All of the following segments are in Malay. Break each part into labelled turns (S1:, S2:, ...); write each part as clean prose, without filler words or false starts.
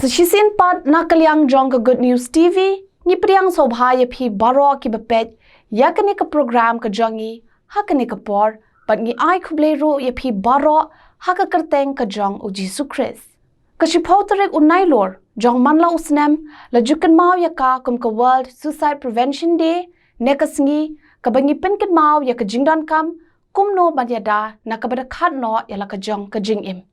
S1: Sesisin pat nakaliang jong ke Good News TV, ni priang sobha ya phi baro ki bepet, ya kene ke program ke jongi, ha kene ke por, pat ngi ai kuble ro ya phi baro, ha ke kerteng ke jong u Jesu Christ. Kashipauterek unai lor, jong manla usnem, la jukan mau ya ka kum ke World Suicide Prevention Day, nekasngi, ke bangi penken mau ya ke jingdan kam, kum no banyada na ke badakat no ya la ke jong ke jingim.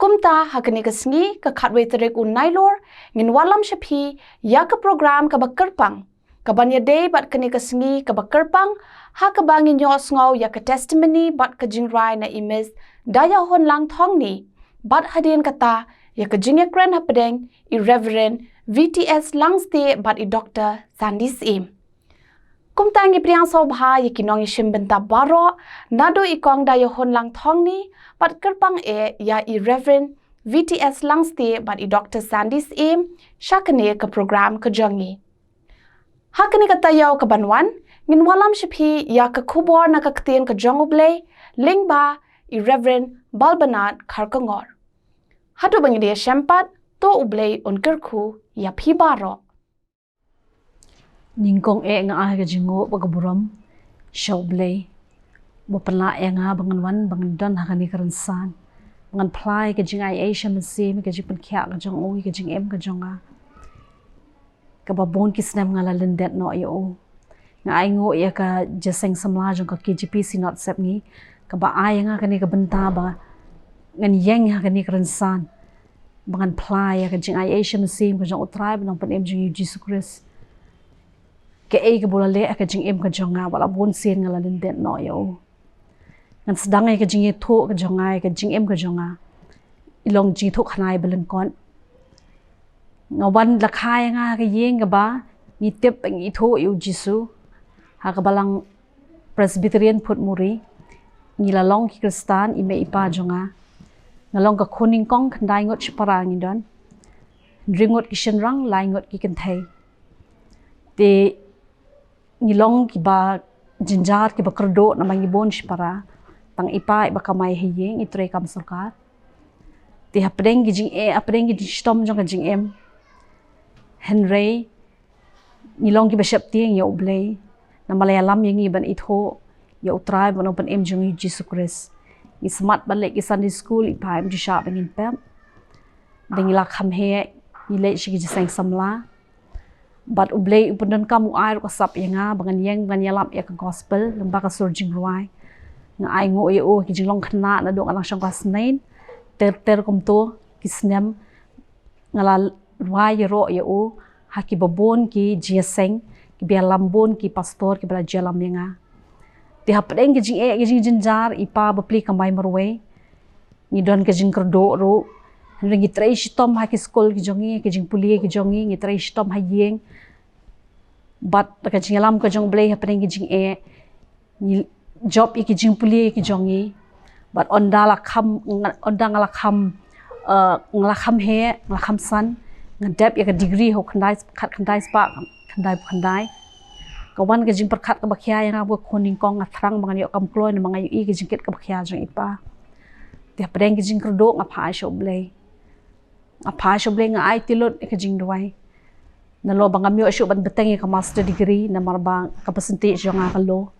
S1: Kumta hakani kasngi ka khatwe terek unai lor ngin walam shapi ya ka program ka bakerpang ka banya day bat kani kasngi ka bakerpang ha ka bangin yo sngaw ya ka testimony bat ka jingrai na imes daya hon lang thong ni bat hadin kata ya ka jingekran hapedeng i Reverend VTS Langste bat i Dr. Sandis im. Kumta ngi priang sobha ya kinong ishim benta baro nado ikong daya hon lang thong ni pat kerpang ya i Reverend VTS Langste bat i Dr. Sandis im syakane ke program ke jongi. Hakani kata yaw ke banwan ngin walam shipi ya ke kubor na ke ketien ke jong ublay ling ba i Reverend Balbanat Karkangor. Hatu bangi dia syempat to ublay unkerku ya pi baro.
S2: Ningkong nga ay ka jingo pagkaburam siya ublay. Bapala nga bangan bangan dan hakani karansan. Bangan play ka jing ay Asia masim ka jing pankya ka jing uwi ka jing em ka jing nga. Kababon kisnam nga lalindet no ayo. Nga ay ngo iya ka jaseng samla jing ka KGPC not sep ngi. Kaba ay nga kani ka benta ba. Ngan yang hakani karansan. Bangan play ka jing ay Asia masim ka jing utray banang panem jing Jesus Christ. Ke ay ka bulale ka jing em ka jing nga wala bon sin nga lalindet no ayo. Ngan sedang ay ka jing ito ka jing ay ka jing em ka jing nga ilong jing ito kanay balangkon nga wan lakay nga ka yeng ka ba ni tip ang ito yu Jisu ha ka balang Presbyterian put muri nilalong ki Kristan ime ipa jing nga ngalong ka kuning kong kanday ngot si parangin don ringot ki shenrang laingot ki kantay te nilong ki ba jinjar ki ba kerdo na mangibon si para tang ipa iba kamay hiyeng itre kam sarkar ti hapdeng gi jing apdeng gi stom jong ka jing em Henry nilong gi bashap tieng ya ublay na Malayalam yang iban itho ya utray ban open em jong Jesus Christ ni smart balik ki Sunday school ipa em ji sha bangin pem deng ila kham he ni le shi gi sang samla but ublay upundan kamu air ko sap yang bangan yang bangan yalam ya ka gospel lembaga surging ruai nga ay ngo iyo ki jinglong khna na dong alang syang klas 9 ter kom to kisnem ngala ruai ro iyo haki babon ki jiaseng ki bialambon ki pastor ki bala jalam yang ti hapdeng ki jing jinjar ipa bapli kamay marwe ni don ki jing kerdo ro ngi trai shitom haki school ki jongi ki jing pulie ki jongi ngi trai shitom hayeng but ka jing alam ka jong blay hapdeng ki jing ni job iki jing pulie iki jongi but ondala kham ondang la kham ngala kham he ngala kham san ngadep ya ka degree ho khandai khat khandai spa khandai kawan ka jing perkhat ka bakhya yang abu khoning kong athrang bangan yo kam kloy na mga yu ki jingket ka bakhya jong ipa ti apreng ki jing kerdo nga pha shoblay nga ai tilot ka jing duai na lo bangam yo asyo ban beteng ka master degree na marbang ka percentage yo nga ka lo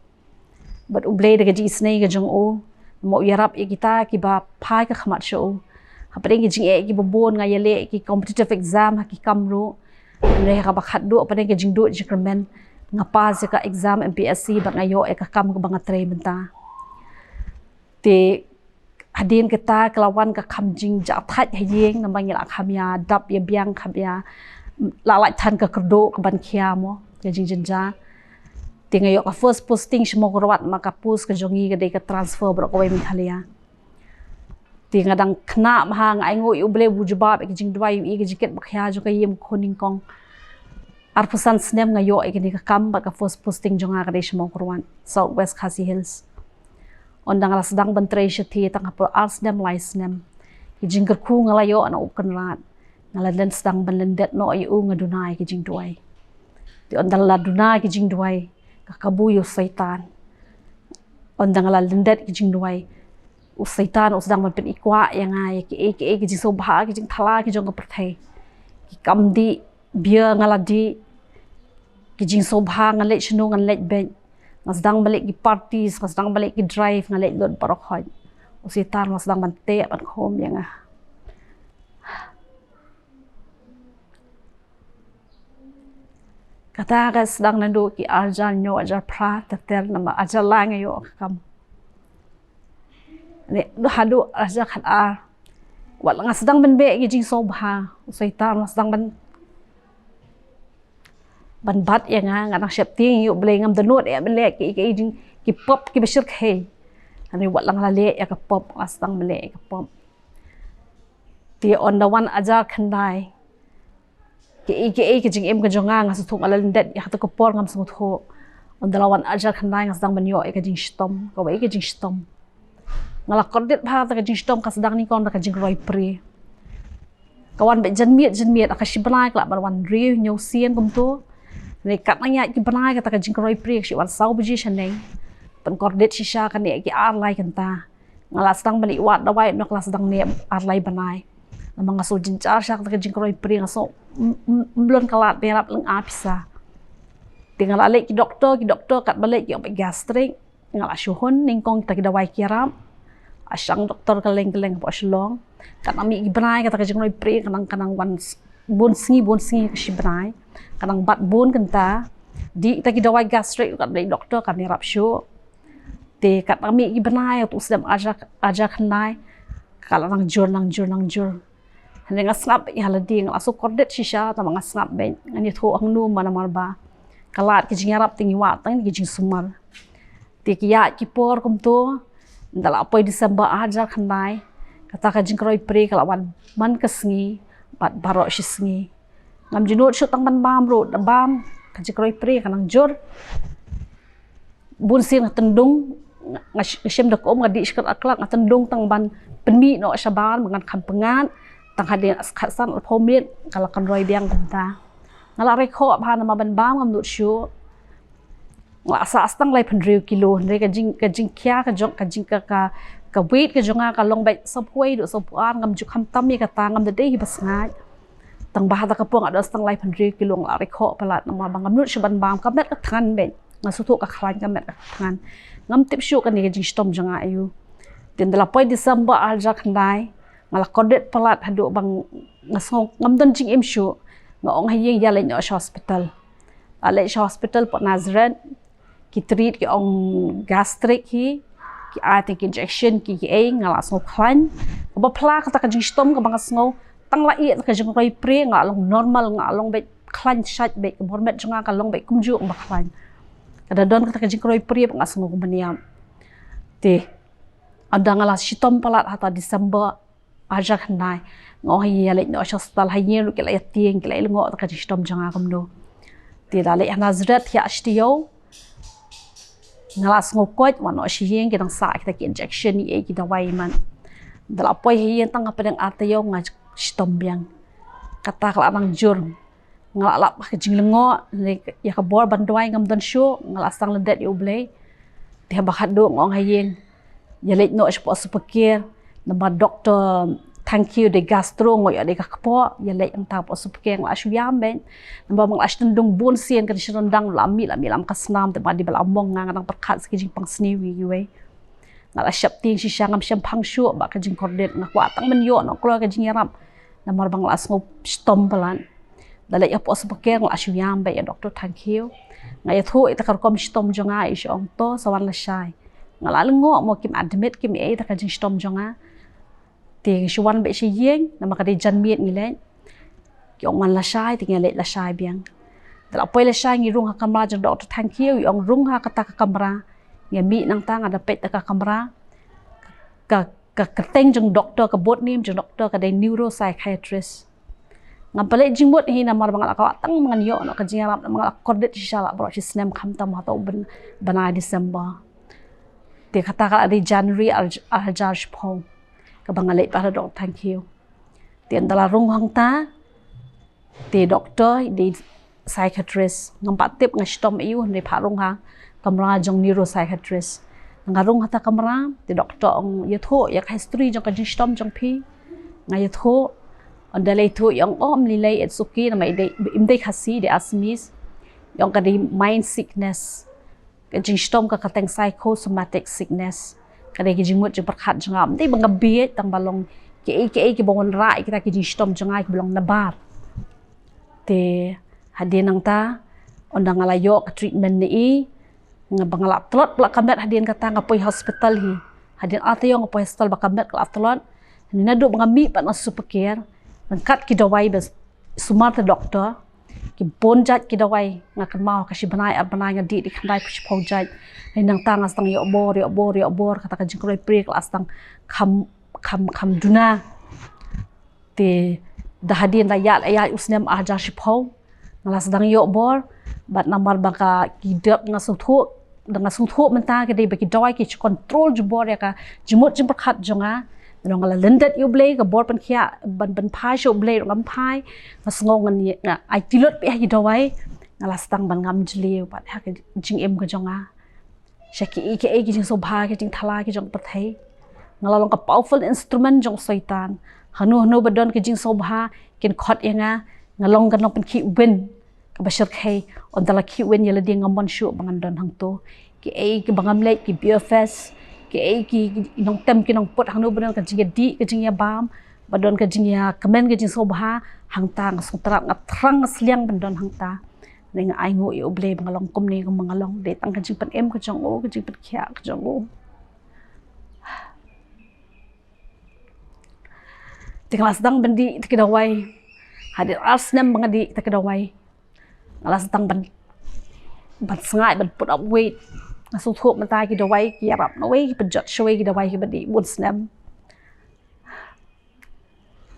S2: but ublay daga ji snay ga jong o mo yarap kita ki ba phai ka khamat sho hapring jing ki babon nga yale ki competitive exam ha ki kamro ne ka bakhat do apeng ki jing do jikremen nga pass ka exam MPSC ba ngayo ka kam ka banga tre benta te hadin kita kelawan ka kham jing ja that hayeng na bangila khamya dap ya biang khamya la lai than ka kerdo ka ban khia mo ka jing jinja tingay ka first posting siya mo kurawat makapus ka jongi ka day ka transfer bro kaway mithalya tinga dang khna mahang ay ngo iuble bujubab ek jing dwai i ka jiket bakhya jo ka yem khoning kong arpusan snem ngayo ek ni ka kam ba ka first posting jonga ka day siya mo kurawat Southwest Khasi Hills ondang alas dang bantre siya ti tang apro arsnem laisnem ki jing ku ngalayo ana upkan rat ngaladen sedang banlendet no ayu nga dunay ki jing dwai ti ondang la dunay ki jing dwai kabuyo saitan ondang ala lendet ki jing duai u saitan us dang man pen ikwa yang ai ki jing so bha ki jing thala ki jong ka prathai kam di bia ngaladi kijing sobha ngalek shnu ngalek ben ngasdang balik ki parties ngasdang balik ki drive ngalek lod parokhoy usitar ngasdang mante ban khom yang kata ka sedang nandu ki arjan nyo ajar pra tetel nama ajar lang yo kam ne hadu ajar khat ar wat ngasdang ben be kijing sobha usitar ngasdang ban bat yang ngang siap ting yuk boleh ngam denut ya belek ki pop ki besir ke ani wat lang lale ya ka pop asang belek ka pop ti on the one ajar khandai ki jing em ka jonga ngas thuk alan det ya ta ko por ngam sung tho on the one ajar khandai ngas dang ban yo ka jing stom ka wai ka jing stom ngala kordet bha ta ka jing stom ka sedang ni kon ka jing roi pri kawan be janmiet akashibnai kla ban wan ri nyo sien kum tu ni kat nanya ki banai kata ka jingkroi priek si wan sau buji shaneng pen kordet shisha kan ne ki ar lai kan ta ngala sedang balik wat dawai nok la sedang ne ar lai banai namang ngaso jincar syak ka jingkroi priek ngaso mblon kalat berap leng apisa tinggal alek ki doktor kat balik ki obat gastrik ngala shuhun ningkong kita ki dawai kiram asyang doktor keleng-keleng po shlong kat ami ki banai kata ka jingkroi priek kanang wan bon singi ka shibnai kanang bat bon kenta di kita dawai gastrik kat balik doktor kami rap shu te kat kami ki benai tu sedam aja khnai kala nang jur hane ngasngap ya ladi ngaso kordet shisha ta ngasngap ben ngani tho ang nu mana marba kalat ki jingarap tingi wa tang ki jing sumar te ki ya ki por kum to ndala poi Desember aja khnai kata ka jingkroi pre kala wan man kasngi bat barok shisngi ngam jinut shoot tang ban bam ro da bam ka jikroi pre kanang jor bun sin tendung ngasem dak om ngadi skat aklak tendung tang ban penmi no saban mangan kampengan tang hadin khasan phomit kala kan roi biang ta ngala rekho bha nama ban bam ngam nut shu ngla sa astang lai phandriu kilo ne ka jing kya ka jong ka jing ka weight ka jonga ka long bai sapoi do sopuan ngam ju kham tam mi ka ta ngam de hi basngai tang bahata ka pong ada stang lai phandri kilong la rekho palat nama bangam nut shaban bam ka met ka than ben ngasutu ka khlan ka met ka than ngam tip shu ka ni jing stom janga ayu tin dala poi December alja khandai ngala kodet palat hadu bang ngasong ngam don jing em shu ngong hayeng ya le no hospital ale hospital po Nazareth ki treat ki ong gastric ki I think injection ki ngala so khlan ba pla ka ta ka jing stom ka bang sngo tang la i ka jong roi pre nga long normal nga long be khlan shat be bormet jonga ka long be kumju ba khlan kada don ka jing roi pre nga sngo kumaniam te ada ngala shitom palat hata December aja khnai ngo hi ya le no hospital ha yen lu ke la tieng ke la ngo ka shitom jonga kumno te da le Nazareth ya shtio ngala sngo koit wano shiyeng ke dang sa ka ki injection ni ki dawai man dala poi hi tang ka pedang atayo nga stom biang kata kala nang jur ngala lap ka jing lengo ya ka bor bandwai ngam dan shu ngala sang lendet yu blei te ba khadu ngong hayeng ya let no spo supakir nama doktor thank you de gastro ngoy ade ka kpo ya let ang ta po supakir ngla shu yam ben nama mang ashtun dung bon sien ka shirondang lami lam ka snam te ba di bal among nga nang perkhat ski jing pang sniwi yu ngala syap ting si syangam syam phang shu ba ka jing kordet ngakwa tang men yo no klo ka jing yaram namar bang las ngop stom balan dala ya pos paker ngla shu yam ba ya doktor thank you ngaya thu ita kar kom stom jonga is ong to sawan la shai ngala lengo mo kim admit kim e ta ka jing stom jonga te shuwan be shi yeng nama ka de jan miet ni le ki ong man la shai ti ngale la shai biang dala poi la shai ngi rung ha kamra jang doktor thank you ong rung ha kata ka kamra nge mi nang tang ada pet ka kamera ka teng jeng doktor ka bot nim jeng doktor ka de neuropsychiatrist ngam pale jing bot hi na mar bang ka tang mangan yo no ka jing rap mang kordet shala bro si snem kham tam ha to bana December te kata ka di January al jar po ka bang le pa dok thank you te andala rung hang ta te doktor di psychiatrist ngam pat tip ngastom yu ne pha rung hang kamera jong neuropsychiatrist ngarung hata kamera ti doktor ong yatho yak history jong ka jistom jong phi nga yatho Onda itu yang nilai it's okay na may imday kasi de asmis yang kadi mind sickness kajing stom ka kateng psychosomatic sickness kadi kajing mut jeng perkat jengam day bang gabiet tang balong ki bongon rai kita kajing stom jengai belong nabar te hadin nang ta onda ngalayo ka treatment ni nga bangalap telot pula kamet hadin kata ngapoi hospital hi hadin atayo ngapoi hospital bakamet kalap telot nadu ngami pat na super care nangkat ki dawai bes sumata doktor ki bonjat ki dawai ngakan mau kasi banai nga di khandai push pojat ai nang tang astang yo bor kata ka jingkroi pre kelas tang kam duna te dahadin layat ayat usnem ajar shipau ngalas dang yo bor bat namar baka kidap ngasung thu dengan sungthuk mentah ke bagi dawai ki control jubor ya ka jemut jemperkat jonga nong la lendet yo blay ka bor pan khia ban phai sho blay ngam phai ngasngong nga ai tilot pe hi dawai ngala stang ban ngam jliu pat ha ke jing em ka jonga shaki ke ki jing so bha ke jing thala ke jong pathai ngala long ka powerful instrument jong saitan hanu badon ke jing so bha kin khot yanga ngalong kan long pen ki win ka bashar khai on dala ki win yela ding ngamon shu bangan don hang to ki bangam lek ki bfs ki nong tem ki nong pot hanu badon ka jing di ka jing ya bam badon ka jing ya kemen ka jing so bha hang ta ngasutrat ngatrang sliang bandon hang ta ning ai ngo yo ble bangalong kom ni ko mangalong de tang ka jing pan em ka jong o ka jing pan khia ka jong o tinggal sedang bendi tikidawai hadir arsnem mengadi tikidawai ngalas sedang ban sengai ban put up weight ngasul thuk mentai kidawai ki arab no way penjat shwe kidawai ki badi bud snem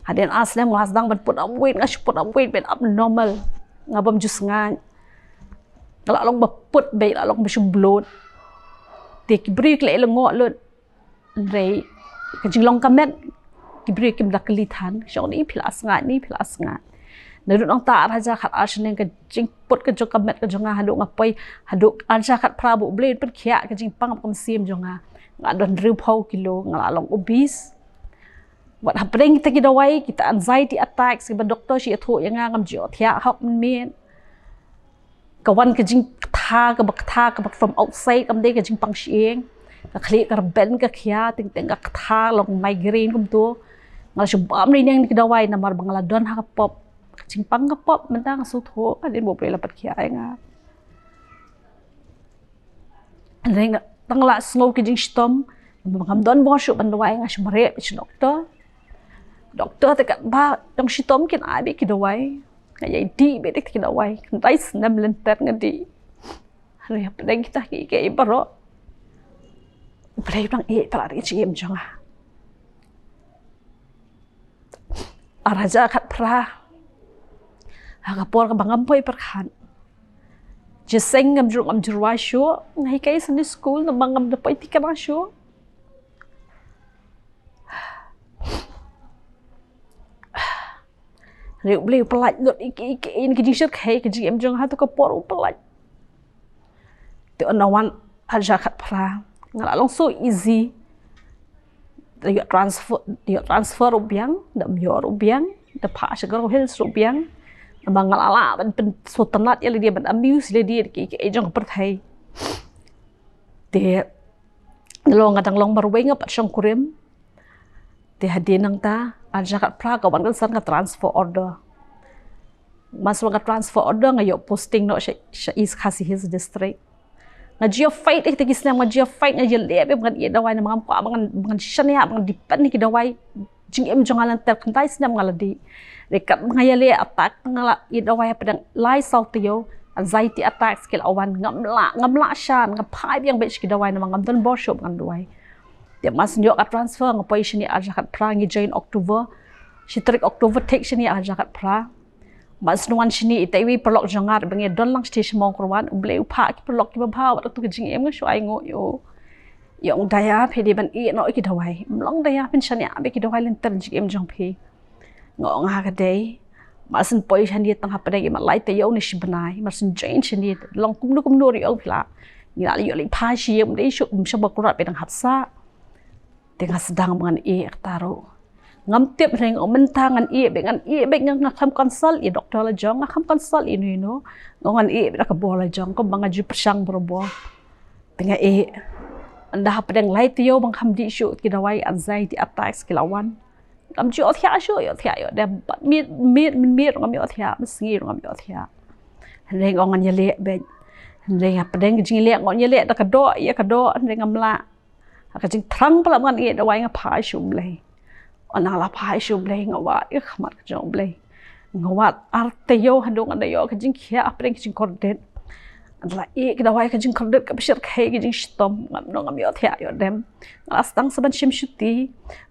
S2: hadir arsnem ngalas sedang ban put up weight ngas put up weight ben abnormal ngabam jus ngai ngala long baput be la long besum blood tik brik le lengo lut rei kajing long kamet kibri kim dakli than shong ni philas nga nerut ong ta raja khat arshnen ka jing put ka jok kamet ka jonga hadu ngapai hadu arja khat prabu blade put khia ka jing pang kam sim jonga ngadon riu phau kilo ngalalong obese what happening kita kidawai kita anxiety attacks ki ba doctor shi atho yanga ngam jo thia hok men kawan ka jing tha ka from outside kam de ka jing pang shieng ka khli ka ben ka khia ting ka tha long migraine kum to ngal shubam ri nang kidawai namar bangala don ha pop simpang ka pop mentang su tho ka din bo pre la pat khia nga renga tangla snow ki jing stom bangam don bo shu ban dawai nga shmare ich doktor te kat ba dong stom kin ai be kidawai ka yai di be dik kidawai kan rais nam len ter ngadi re pedang kita ki ke baro play bang pala ri chim jonga araja khat pra agapor ka bangam poi perkhan jeseng ngam juruk am jurwa shu ngai kai sunday school na bangam da poi tikama shu reu bleu pelaj lot iki in ki jing kai ki jing em jong ha to ka por pelaj te onawan araja khat pra ngalalong so easy dia transfer rubiang da myor rubiang da pa shagar hills rubiang bangal ala ban so tanat ya dia ban amuse dia ki jong perthai te long ngadang long marweng pat shong kurim te hadin nang ta aja kat pra ka ban kan san ka transfer order masuk ka transfer order ngayo posting no is khasi his district ngajia fight ik tegi slam ngajia fight ngajia lebe bangan ia dawai na mangam ko bangan shania bangan dipan ni dawai jing em jongalan ter kantai slam ngaladi dekat ngaya le attack ngala ia dawai pedang lai sautio anxiety attack skill awan ngamla shan ngapai yang bech ki dawai na mangam don workshop ngan dawai dia mas nyok at transfer ngapai shini ajakat pra ngi join october shitrik october take shini ajakat pra mas nuan shini itaiwi perlok jongar bangi don lang station mong kurwan bleu pha ki perlok ki ba wa tu ki jing em ngashu ai ngo yo yong daya phe de ban i no ki dawai mlong daya pin shania be ki dawai len ter jing em jong phe ngo nga ka dei masin poi shani tang ha padai ma lai te yo ni shibnai masin join shani long kum nu ri au phla ni la yo li pha shi em dei shu shaba kurat pe dang hatsa tengah sedang bangan taro ngam tiap reng omen tangan i be ngang kham konsol i doktor la jong kham konsol i no ngan i be ka bola jong ko banga ju persang berbo penga e anda pedang lai tio bang kham di shu ki dawai anxiety attacks kilawan am ju othia shu yo thia yo da mi ngam yo thia mesngi ngam yo thia reng ngan yele be reng pedang jing le ngon yele da ka do ya ka do reng amla ka jing thrang pala ngan i dawai nga pha shum le ona la phai shum le ngawa ik khamat jong ble ngawat arte yo handung anda yo ka jing khia apreng jing kordet la ik dawai ka jing kordet ka bishir khai ka jing stom ngam no ngam yo thia yo dem ngas tang saban shim shuti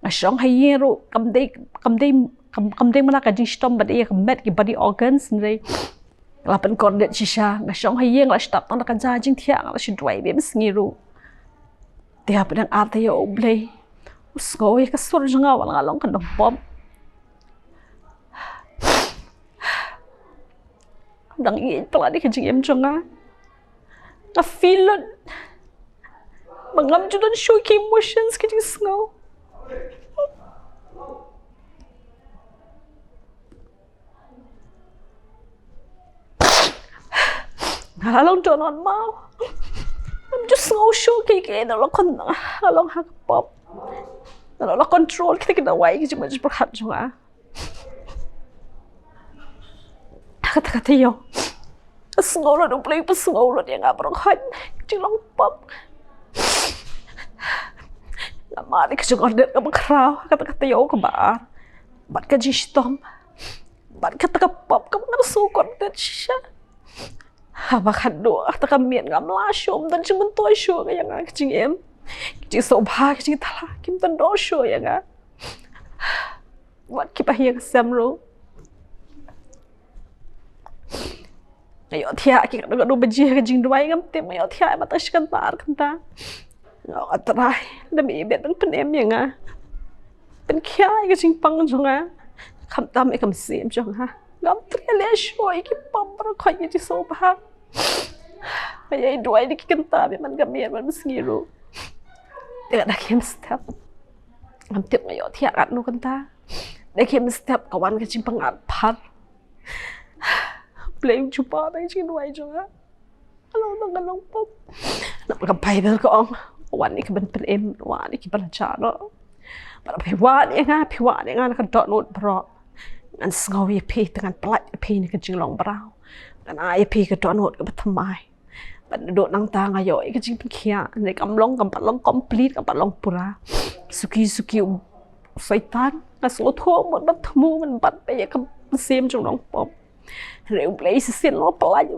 S2: ngashong hayero kam dei mana ka jing stom bad e met ki body organs nei la pen kordet shisha ngashong hayeng la stap tang ka ja jing thia la shidwai be misngiru dia pedang arte yo ble Usgoy ka sur nga wala long ka dong pom. Dang i pala di ka jing jonga. Na feelon. Mangam judan show ki emotions ka jing sngo. Halong jonon mau. I'm just sngo show ki na lo kon halong ha pop. Kalau control kita kena wai cuma berhat juga. Kata-kata yo, sengolah dong play sengolah dia nggak berhat, cilong pop. Lama ni kejuan dia nggak berkerau. Kata-kata yo kebar, bat kaji stom, bat kata pop kamu nggak suka dia sisa. Bahkan doa kata kami nggak melasum dan cuma toy show kayak nggak kecingin. Chị số ba chị ta kim tân đó show ya nga wat ki pa hiang sam ro ayo thia ki ka do beji ka jing duai ngam te ayo thia ma ta shkan tar kan ta no atrai da mi bet ban pen em ya nga pen kya ka jing pang jonga kham tam e kam sim jong ha ngam tre le show ki pam ro khoi ki so ba ayo duai di ki kan ta be man ga mi man sngiru Dia dah kiem step, hampir ngayo tiak kat nu kenta. Dia kiem step kawan kecing pengat par. Blame cuba bang cing duai juga. Kalau tak galong pop, nak berkampai ber kong. Wan ni keben pen em, wan ni kiban caro. Pada piwan ni ngah nak dot note bro. Ngan sengawi pi dengan pelat pi ni kecing long berau. Dan ai pi ke dot note ke bertemai. Duduk nang tang ayo ik jing kia nek amlong kampat long complete kampat long pura suki saitan ngaslo tho một bat thmu man bat pe kam sim trong long pop reu play sin lo pelai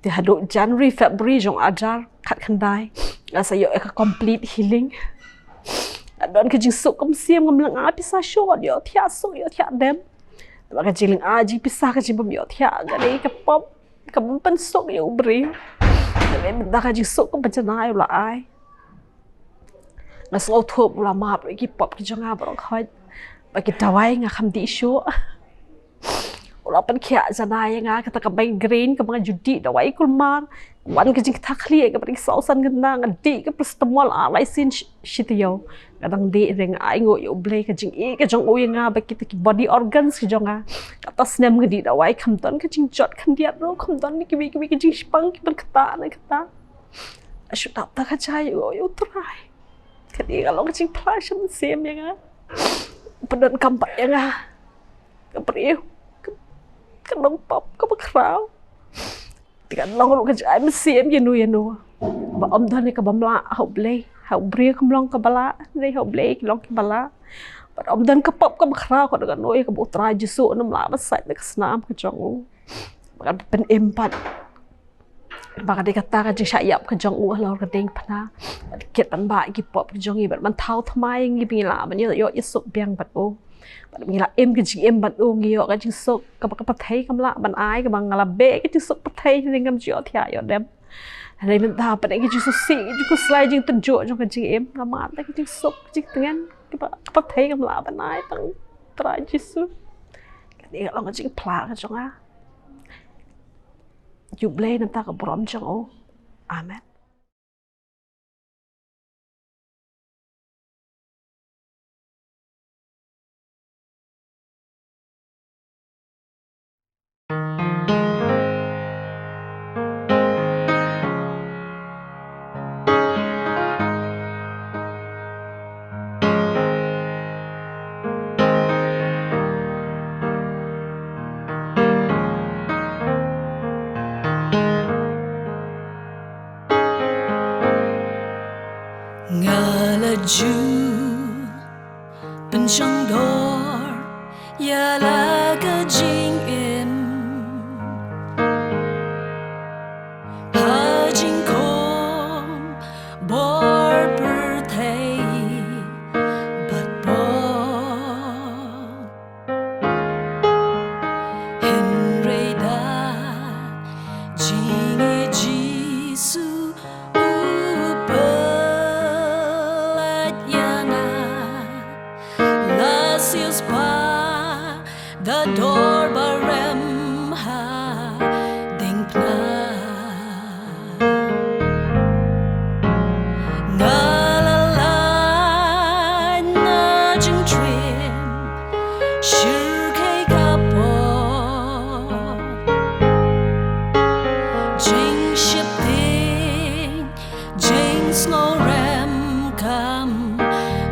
S2: dia do January February jong ajar khat khandai asayo ek complete healing adon ke jing sok kam sim ngam lang a pisa show yo thia so yo thia dem ba ka jing a ji pisa ka jing bam yo thia ga dei ka pop kamu pensok ya ubri, tapi benda kaji sok kamu pencenai ulah ai, ngaslo tuh ulah maaf lagi pop kejonga barang kau, bagi dawai ngah kam di isu, ulah pen kia janai ngah kata kabai green kamu judi dawai kulmar, wan kejing takli ke beri sausan kena ngadi ke pertemuan alai sin shitio, kadang di ring ai ngo ya ubri kejing kejong uy ngah bagi kita body organs kejonga. Atas nem ngedi dawai kamton kecing jot kan dia ro kamton ni kibi kecing spang kiban kata na kata asu tap ta kacai yo try kadi kalau kecing flash sem ya nga pedan kampak ya nga kepriu kedong pop ke bakrau tikan long lu kecai sem ya nu ba om dan ni ka bamla hau blei hau bri kamlong ka bala nei hau blei long ka bala Om dan kepop ke bakrau ko dengan noi ke butra jesu nam la basai ke senam ke jong bakan pen empat bakan dikata ka jing syayap ke jong lor ke ding pana ket pan ba ki pop ke jong i bat man thau thmai ngi bingila man yo yesu biang bat o bat bingila em ke jing em bat o ngi yo ka jing sok ka pathai kamla ban ai ka bang ngala be ke jing sok pathai ning ngam jo thia yo dem Hari mentah pada ke jing susi ke slide jing tunjuk jong ke jing em ngamat ke jing sok jing tengan apa thấy không lạ bên ai tặng trai Jesus cái đó là chuyện phá cái trong á chụp lên chúng ta có bấm trong ô amen
S3: ju bên trong door ya la ga jing im ha jing kom bor per thei but bo Henry da jing e jisu the door barem ha ding pna ngala la na jing trim shir kai ka po jing ship ding jing snow ram come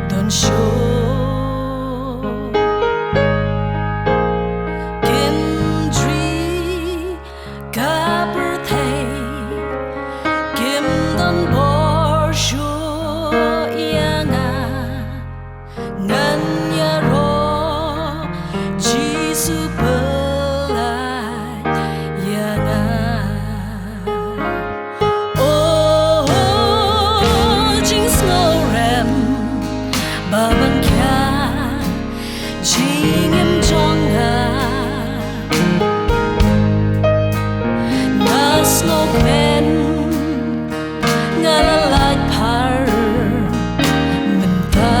S3: don't show Babang kya jing em jong na snow pen ngala light par menta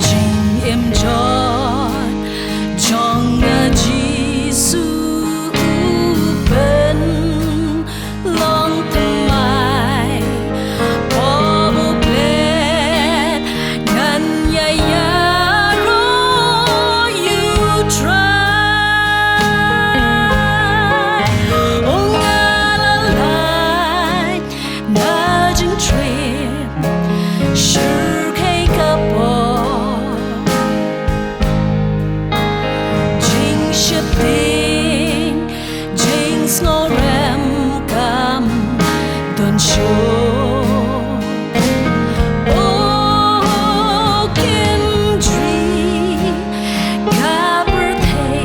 S3: jing em jong jisu pen long snow ram come don't show oh kim tree copper thay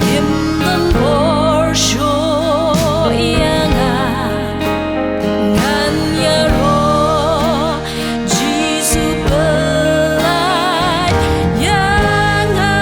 S3: kim dan bor show yanga ngan ya ro jisu pelai yanga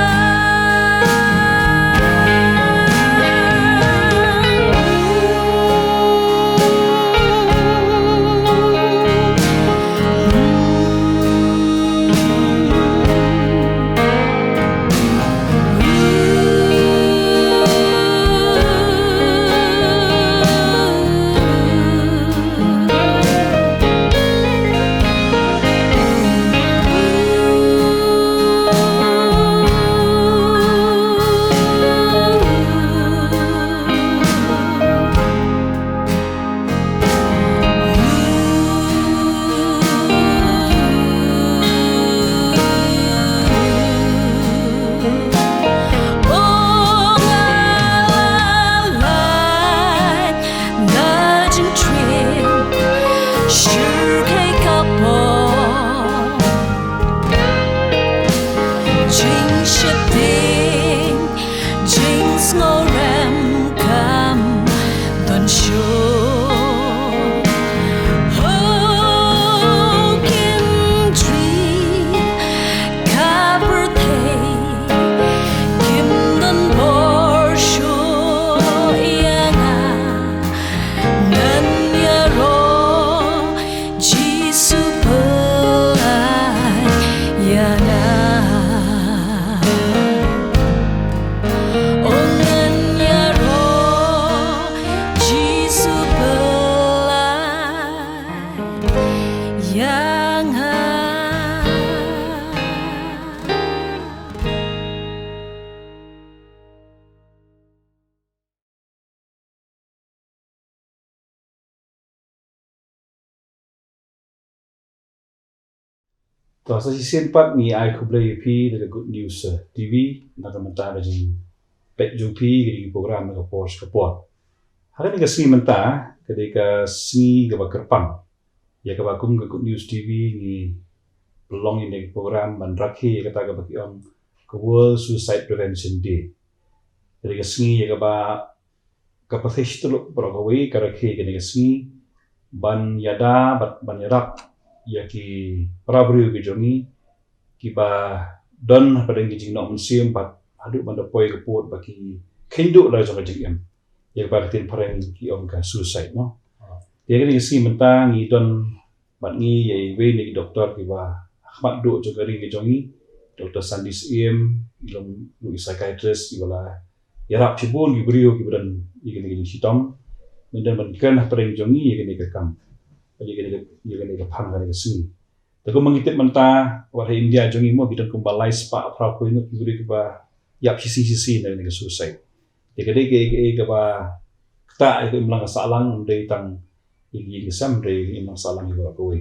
S3: Snow ram come don't show oh kim tree copper thay kim dan bor show yanga nan ya ro jisu pelai yana
S4: Tuah sa simpat ni ai kublai pi the good news TV na kamantara jing pet ju pi di program na kapor kapor Hari ni kasi mentah ketika sengi ke kerpang. Ya ke bakum ke Good News TV ni pelong ini program bandrakhi kata ke bagi orang ke World Suicide Prevention Day. Jadi ke sengi ya ke ba ke pathesh tu beragawi karakhi ke ni sengi ban yada ban yadak ya ki prabru ke jongi ki ba don pada ngijing nok museum pat aduk banda poi ke pot bagi kenduk lah jong jing yang berarti pareng ki om ka suicide no dia kan isi mentang i don bat ni ye we ni doktor ki ba khmat do jo gari ki jongi Dr. Sandis Im ilong lu psychiatrist ibala yarap chibun ki brio ki badan i ni sitom mendan ban kan pareng jongi ye ni ka kam ye ni ka phang ka sini tapi mengitip mentah warga India jongi mo bidan kumbalai spa pra ko ini ki brio ki ba yap sisi ni ka suicide dia kata ke ba tak itu imlang salang dari tang igi sam dari imlang salang itu aku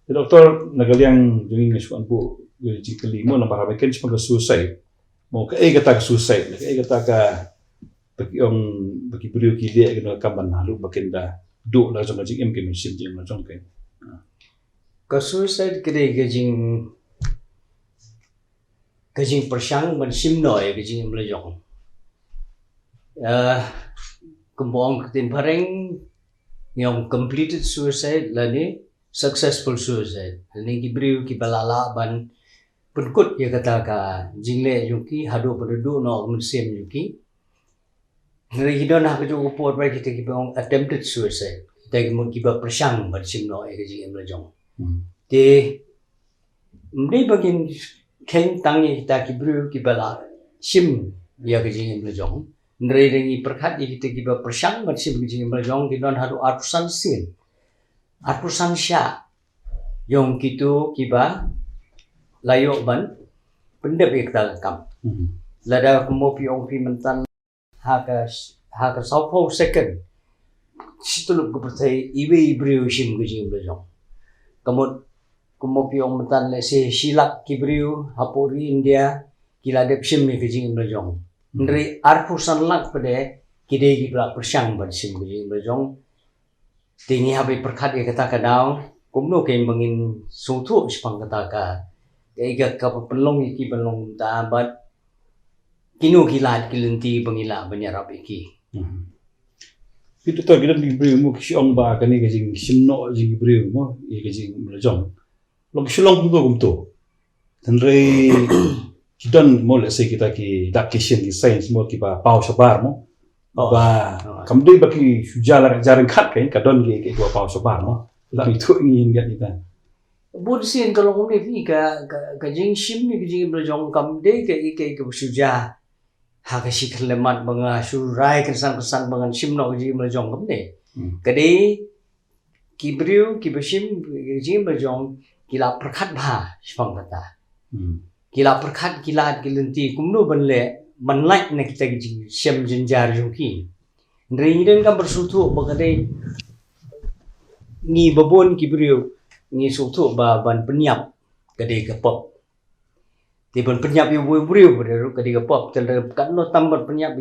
S4: doktor nagaliang jenging nasuan bu ji kelima nomor habakan cuma ke suicide mau ke kata suicide ke kata ka bagi beliau kile kena kaman halu bakinda do la jong jing em ke mesin jing la jong ke
S5: suicide kede gajing persang ban sim noi gajing em la jong kembang ketin pareng yang completed suicide lani successful suicide lani kibriu ki balala ban penkut ya kata ka jingle yuki hado pedu no musim yuki ngari hidon ha kejo upor bai kita ki bang attempted suicide kita ki mun ki ba persang ban sim no e ji em la jong te mri bagin ken tangi kita kibriu ki bala sim ya ki ji em la jong Ngerengi perkat di kita kiba persang macam begini berjong di non haru atusan sin, atusan sya, yang kitu kiba layok ban pendep kita kam. Lada kemopi ongpi mentan haka saupo second, situluk kepercayai iwe ibriu sim begini berjong. Kemopi ong mentan lese silak kibriu hapuri India kila dep sim begini berjong. Dari arpusan lak pada kidai gibla persang bersim gini berjong tinggi habis perkat dia kata kadang kumno kain bangin sutu sepang kata ka kaya ka pelong iki belong tabat kinu kilat kilenti bangila banyarap iki
S4: itu tu kita di beri mu kisiong ba kani kajing simno jing beri mu i kajing berjong log silong tu kumto tenrei Kidan mo let's say kita ki dakishin ki science mo ki ba pau sabar mo ba kamdei ba ki sujala jaring khat kain kadon ki dua pau sabar mo la itu ingin gat kita
S5: Bursin kalau kami fi ka jing sim ni jing berjong kamdei ke suja ha ka sikh lemat banga surai kesan bangan sim no jing berjong kamdei kadai kibriu ki besim jing berjong kila perkhat bha spang kata kila perkhat kila kilenti kumno banle manlai na kita jing sem jenjar jungki ndring kan bersutu bagade ni babon kibriu ni sutu ba ban penyap kade kapop ti ban penyap yu briu ber kade kapop tel kan no tambat penyap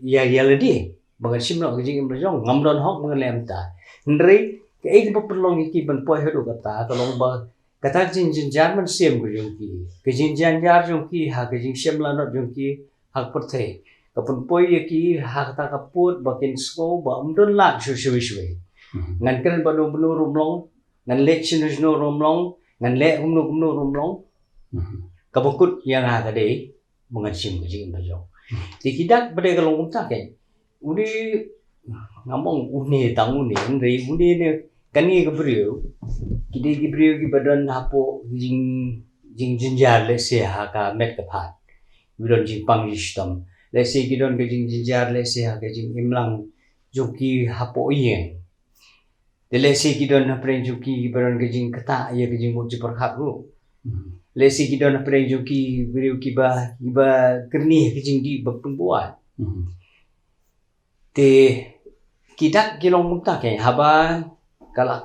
S5: ya ledi bangan simno jing berjong ngamdon hok mengelem ta ndri ke ik perlong iki ban poi hedu kata tolong ba kata jin jar man sem ko jungki ke jin jar jungki ha ke jin sem lanot jungki hak perthe kapun poi iki ha kata kaput bakin sko ba umdon la su ngan kan banu rumlong ngan le chinus no rumlong ngan le humno rumlong kabukut yang ha kade mangan sim ko jin bajong tikidak bade kalong ta ke udi ngomong uni tanguni ndri udi ne kani kebriu kide kebriu ki badan hapo jing jinjar le se ha ka met ka phat bidon jing pang system le se kidon ke jing jinjar le se ha ke jing imlang juki hapo yen le se kidon na pren juki badan ke jing kata ya ke jing mo perkhat ru le se kidon na pren juki briu ki ba kerni ke jing di bapungbuat te kidak kilong muta ke haba kala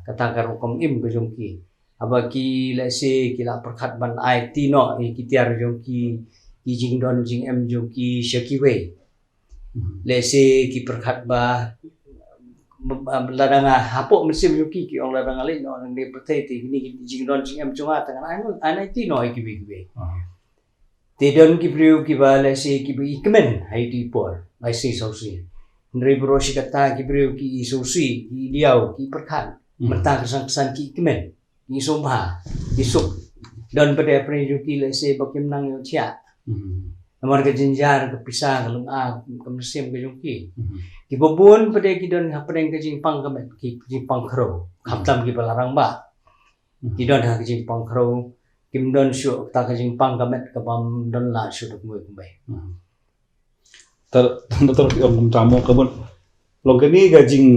S5: kata karukom im ke jongki haba ki let's say kila perkhat ban IT no kitiar jongki ki jing don jing em jongki shakiwe lese ki perkhat ba ladang hapok mesim yuki ki ong ladang ale no nang de prate ti ni jing don jing am chunga tangan ai ti no ki bi te don ki priu ki ba lese ki bi ikmen hai ti por ai si so si ndri bro si kata ki priu ki so si ki diau ki perkhat mentah kesan ki ikmen ni somha ki sup don pada priu yuki lese bakim nang yo chia Namar ke jinjar ke pisang ke lunga ke mesim ke jungki. Ki bobon pada ki don hapeng ke jingpang ke ki jingpang kro. Kaptam ki balarang ba. Ki don ha ke jingpang kro. Kim don syu ta ke jingpang ke met ke bam don la syu duk mui kumbai.
S4: Tar ki om tamo kabon. Long kani ga jing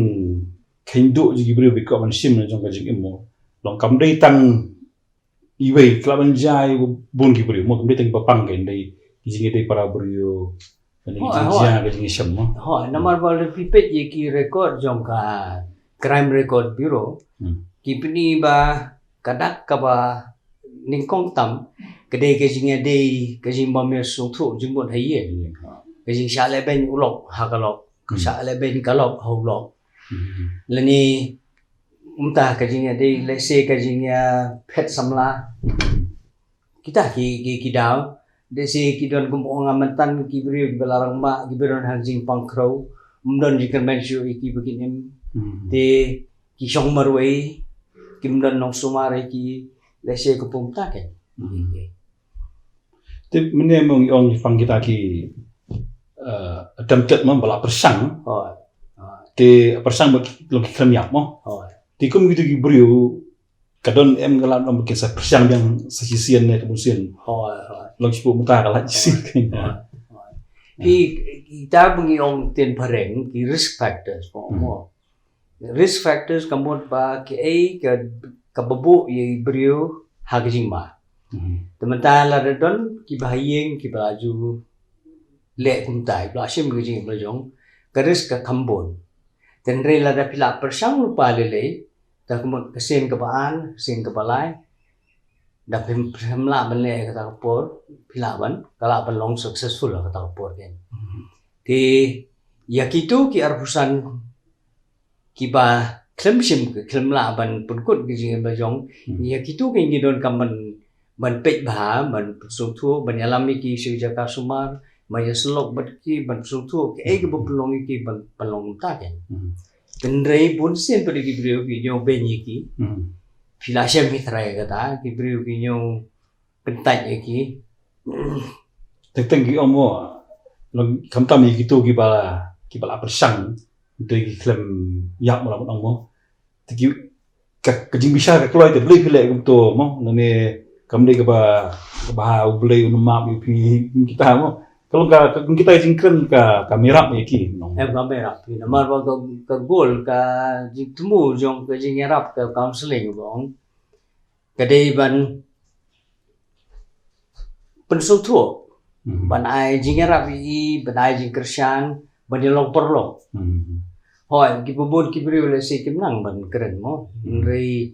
S4: khindu ji brio bi ko man sim na jong ga jing imo. Long kam dei tang iwei klaban jai bun ki brio mo kam dei tang papang ke dei jing dei para brio. Ani jing ga jing sham mo.
S5: Ho namar bal pipet ye ki record jong ka crime record bureau. Ki pini ba kadak ka ba ningkong tam kedai ke jing dei ke jing bam ye sung thu jing bon hai ye. Ke jing sha le ben ulok ha ka lok. Sha le ben ka lok ho lok. Lani umta ke jing dei le se ke jing pet samla. Kita ki daw desi ki don gumpong amatan ki brio ki balarang ma ki beron hangjing pangkro mdon ji kan menshu ki beginin te ki shong marwei ki mdon nong sumare ki lese ko pumta ke
S4: te mene mong ong pang kita ki attempted mo bala persang te persang lo ki kremyak mo te kum gitu ki brio kadon em galan om ke sa persang yang sasisian ne kemusian long chipu muta kala sih
S5: ki kita bungi ong ten pareng ki risk factors mo risk factors kamot ba ki ka babu ye brio haging ma teman la don ki bahayeng ki baju le kumtai bla sim gijing blajong ka risk ka kambon ten re la da pila persang lupa lele ta kamot kesen ka baan sen ka balai da pemla bale kata kapor pilaban kala ban long successful kata kapor kan ti yakitu ki arpusan ki ba klemsim ke klemla ban punkut ki jing bajong yakitu ki ngidon kaman ban pet ba ban suthu ban alami ki sujaka sumar maya selok bat ki ban suthu ki ke bopulong ki ban palong ta kan kendrai pun sen pada ki brio ki jo benyi ki Filasya mitrai kata, ki beriu ki nyong pentat ki.
S4: Teng ki omo, long kamtam gitu ki bala persang, untuk ki klem yak mo lamon mo. Tiki kajing bisa ka keluar itu beli pilih kumto mo, nane kamde ka ba beli unumap pi kita mo. Kalau kita jingkren ka merap ki.
S5: Kamera, namar ba ka gol ka jing temu jong ka jing yarap ka counseling bong. Kadai ban pensutu ban ai jing yarap ban ai jing kersan ban long perlo. Hoi ki bobon ki beri le se kim nang ban keren mo. Rei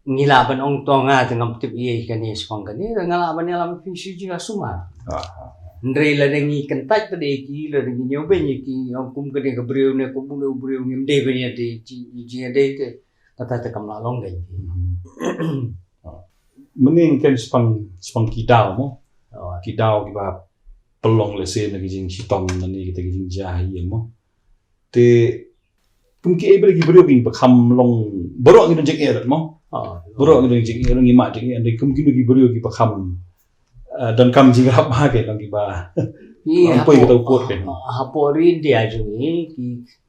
S5: ngila ban ong tonga tengam tip ye kan ye spang kan ye ngala ban alam fisi jing asuma. Ndrei la dengi kentat pada ki la dengi nyobe ni ki om kum kene ke brio ne kum ne brio ngem de be ni de ji de te tata te kam la long gen
S4: Mening kan spang kidau mo kidau ki ba pelong le se na kijing sitong na ni kita kijing jahi mo te kum ki ebe ki brio ki bakam long borok ni jek er mo borok ni jek er ngi ma jek er kum ki brio ki bakam dan kam jing rap ha ke lang ba ampoi kita ukur kan
S5: hapori dia jungi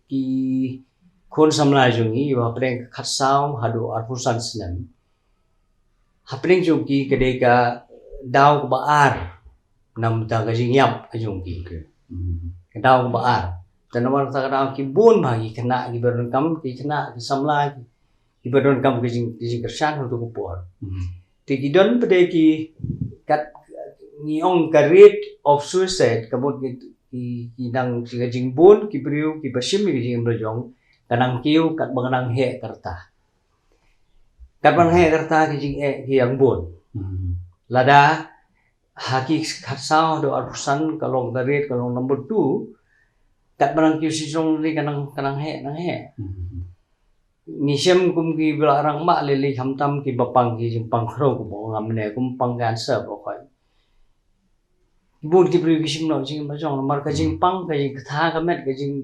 S5: ki kon samla jungi wa preng khatsau hadu arpusan senam hapring jungi kedeka daw baar nam ta ga jing yap jungi daw baar tanawar ta daw ki bun bagi kena ki beron kam ki kena ki samla ki beron kam ki jing kersan untuk upor ti don pede ki kat ni ong ka rate of suicide kabut ki dang jing bun ki beriu ki basim ki jing brojong kanang kiu kat banganang he karta kat bang he karta ki jing ki yang bun lada haki khatsau do arpusan kalong ka rate kalong number 2 kat barang kiu si jong li kanang he ni sem kum ki belarang mak lili hamtam ki bapang ki jing pang khro ko bo ngam ne kum pang gan sa bo khoi bun ki bri ki sim no jing ma jong mar ka jing pang ka jing tha ka met ka jing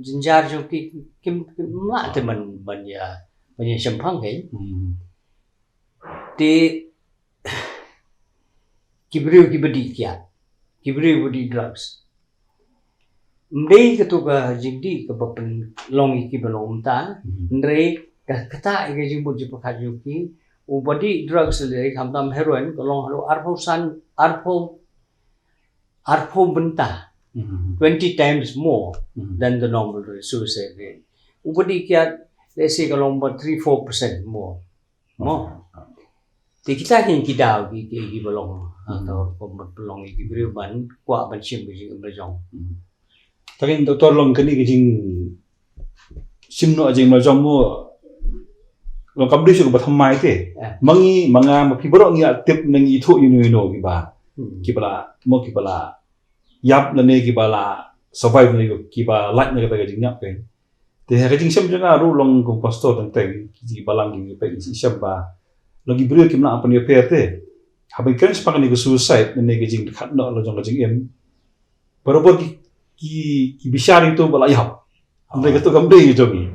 S5: jinjar jo ki kim ma te man ya sem phang ke te ki bri ki badi kya ki bri badi drugs Ndei ketuga jingdi ke bapen longi ki belum ta ndrei kata ke jimbut ji pakhajuki ubadi drugs le hamtam heroin kolong halu arpo benta 20 times more than the normal suicide rate ubadi kya let's say kolong 3-4% more thì kitakin kidau ki belong atau belong ki berban kwa ban sim bi belong
S4: Takin doktor long kani kijing simno ajing ma jong mo long kabri su ba thamai te mangi manga ma pibro ngi atip nangi thu inu ki ba ki bala yap na ne ki bala survive ne ki ba light ne ka ga jing nyap ke te ha jing sim jana ru long ko pastor tang te ki balang ki pe si sim ba long ki brio ki na apa ne pe te ha ba kan spa ni ko suicide ne ki jing khat no lo jong ka jing em barobor ki bishari tu bala yap andre katu kamde jogi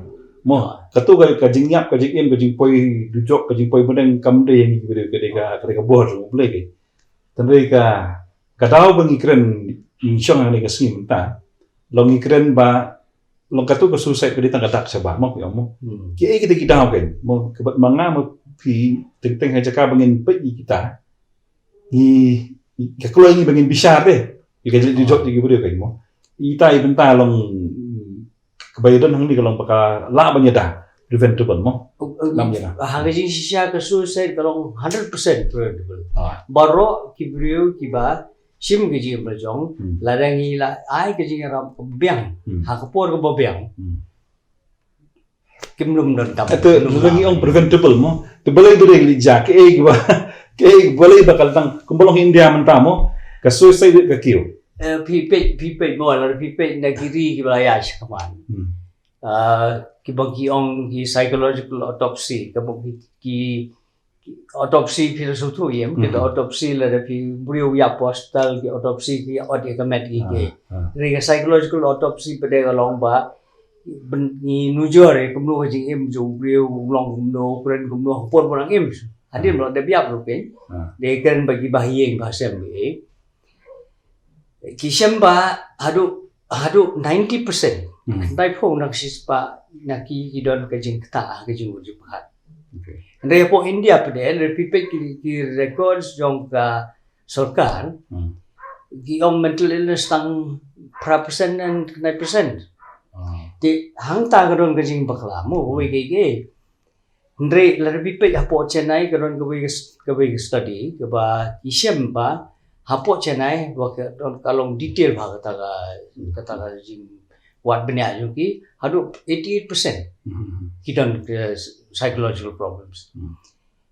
S4: mo katu ka jing nyap ka jing em ka jing poi dujok ka jing poi beneng kamde yang ki bire ka bor ble ke tandre ka dau bangi kren insyong ne ka sim ta long kren ba long katu ka suicide ka ditang katak sa ba mo ki kita dau ken mo kebat manga mo pi teng ha jaka bangin pe kita ni ka kulo ni bangin bishar de ka dujok ki bire ka mo ita ibenta long kebayaan hang di kalong paka la banyada preventable mo lam jana
S5: hang jing sisya ka suicide kalong 100% preventable baro kibrio kiba sim ke jing berjong ladangi la ai ke jing ram biang ha ka por ko biang kimlum don tam
S4: ate ladangi ong preventable mo te balai dure li ja ke balai bakal tang kumbalong India mentamo ka suicide ka kiu
S5: pipet mo la pipet na kiri ki balaya kaman ki bagi ong ki psychological autopsy ki autopsy philosophy tu yem ki autopsy la pi brio ya postal ki autopsy ki odi ka met ki ri psychological autopsy pede ka long ba ni nujore kumno ji em jo brio long kumno kren kumno por porang em adin lo de biap lo pe de kan bagi bahieng ba sem Kisyamba hadu 90% dai phong nak sispa naki hidon ka jing ta ka jing uji pahat ndai po India pede le pipe ki records jong ka sarkar ki om mental illness tang persen and 9% ti hang ta ka don ka jing bakla mo we ke ndai le pipe ya po Chennai ka don ka we study ka ba kisyamba hapo Chennai wak kalong detail bha kata jing wat benya ki hadu 88% kidon psychological problems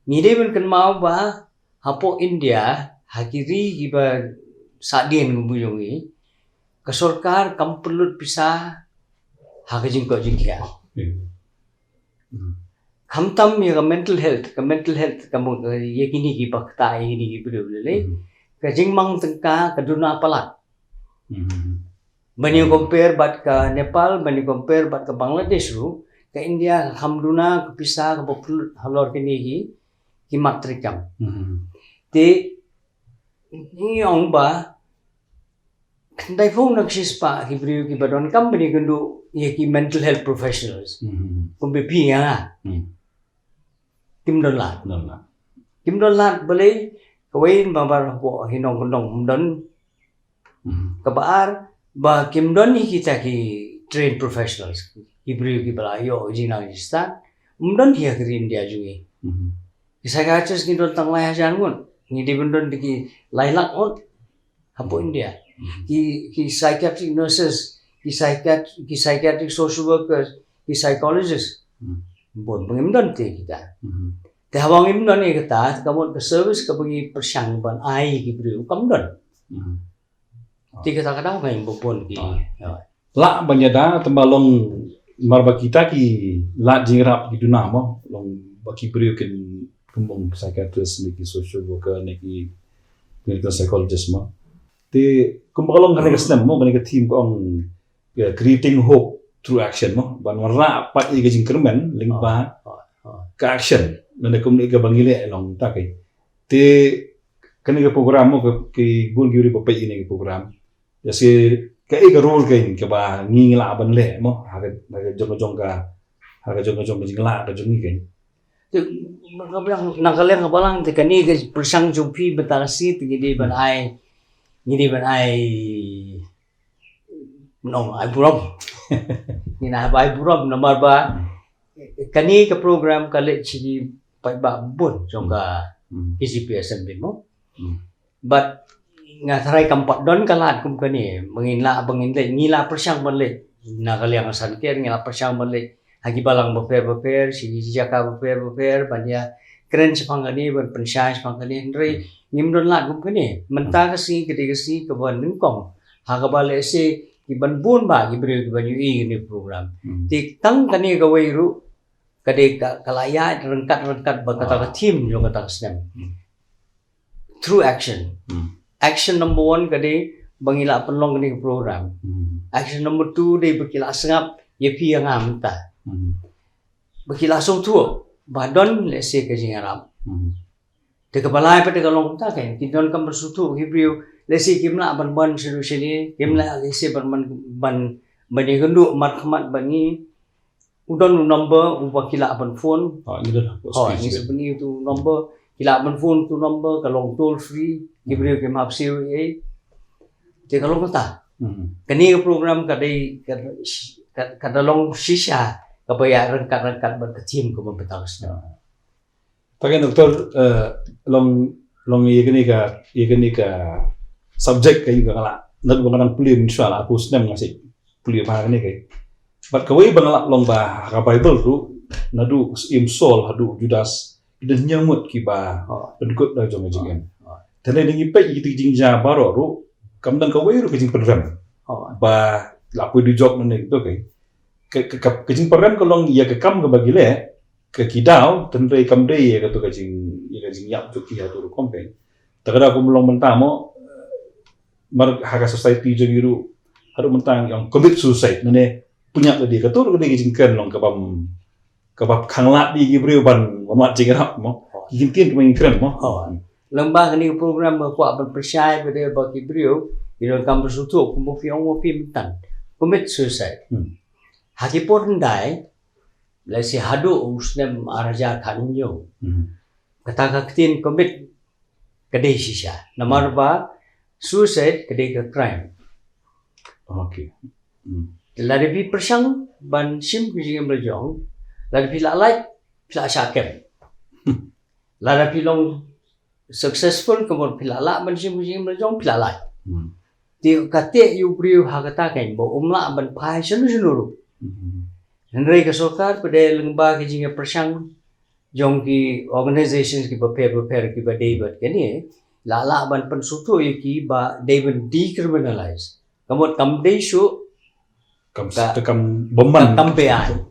S5: ngide ben kan mau ba hapo India hakiri giba sadien ngubuyongi ka sarkar kampulut pisah hakajing ko jing kya hamtam ya mental health kamu ye kini ki bakta ini ki bule kajing mang tengka kaduna palat bani compare bat ka Nepal bani compare bat ka Bangladesh ru ka India hamduna kepisah ka popular halor kini ki matrikam te ni ong ba dai phone nak sispa ki brio ki badon company gundu ye ki mental health professionals kumbe pi ya kim don lat boleh kawain babar ko hinong kondong don kabar ba kim don ni kita ki trained professionals ki brio ki balayo jina jista don dia ke India juga psychiatrist ki don tang lai hajan ngun ni di don ki lailak on hapo India ki psychiatric nurses ki psychiatric social workers ki psychologists bon pengim don te kita te hawang im don ni kata kamu ke service ke bagi persyang ban ai ki brio kam don ti kata kadang main bopon ki
S4: la banyada tembalong marba kita ki la jingrap ki dunamo long baki brio kin kumbong psychiatrist ni ki social worker ni ki clinical psychologist mo te kumbalong kan ka snem mo kan ka team ko ang creating hope through action mo ban warna pat i ka jingkermen lingba ka action nana kum ni ka bangile long ta kai te kan ka program mo ki bun gyuri pa ini ka program jase ka role kain ka ba ngingla ban le mo ha jong jingla ka jong kain
S5: nakalang ka balang te kani ka persang jumpi betalasi tinggi ban ai no ai buram ina ba ai buram nomor ba kani ka program kale chigi pai ba bun jong ka PCPSM mo but nga tharai kampat don kalat kum kani mengila ngila persang balik nakaliang sanker ngila persang balik hagi balang beper si jaka beper banya keren sepangani ban pensyai sepangani ndrei ngimdon lat kum kani menta kasi ke ban ningkong haga bale se iban bun ba gibri ban ui ni program ti tang kani ka weiru kade kalaya rengkat ba kata team jo kata snem through action action number 1 kade bangila penlong ni program action number 2 de bekila sengap yepi yang amta bekila song tu badon lese ke jingarap de kepala pa de kalong ta kan tidon kam bersutu hibriu lese kimla ban solusi kimla lese ban gendu mat khamat bangi udon number ubakila ban phone ni sebenarnya tu number kila ban phone tu number kalong toll free gibriu ke map COA te kalong ta kani program kadai kadalong shisha kabaya rengkat berketim ko membetas
S4: Takan doktor long ye kini ka subject kai ngala nak bangan pulim insyaallah aku senang ngasih pulim apa ni kai bat kawai bangala long ba ka bible tu nadu imsol hadu judas idan nyamut ki ba pendukut da jong jingen tane ni pe gitu jingja baro ru kamdan kawai ru kijing program ba lapu di job ni tu kai kijing program kolong ya ke kam ke bagile ke kidau tenre kam de ya to kijing yap tu ki hatu kompen tagada ko melong mentamo mar haka society jogiru haru mentang yang commit suicide nene punya tadi katur ke kijing ken long kabab khangla di gibriu ban mat jingrap mo kijing kemain keren mo
S5: lembah ni program ko berpercaya pada bagi beliau di dalam kampus itu kemudian mentan commit suicide hakipun dai lesi hadu usnem araja kanunyo kata kaktin commit kedai sisa nomor ba suicide kedai ke crime
S4: okay
S5: lari bi persang ban sim kujing berjong lari bi lalai pila syakem lari bi long successful kemudian pilala ban sim kujing berjong pilala ti kate yu priu hakata kain bo umla ban pai sunu Henry kasokar pada lembah kejing persang jong ki organizations ki prepare ki ba David kani lala ban pensutu ki ba David decriminalize kamot kamdei shu
S4: kam beman
S5: kampean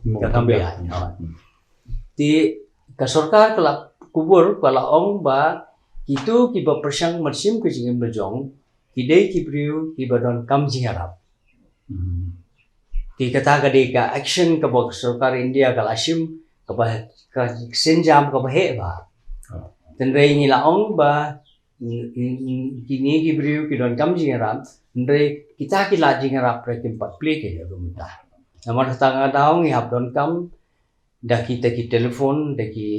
S5: ti kasokar kala kubur kala ong ba itu ki ba persang mersim kejing berjong kidai ki priu ki ba don kam jingarap ti kata ka action ka bok sarkar India ka asim ka ba ka senjam ka ba he ba tenrei ni laong ba kini ki briu ki don kam jingaram ndre kita ki la jingarap pre tempat play ke ya rumta namar tanga daong hap don kam da kita ki telefon da ki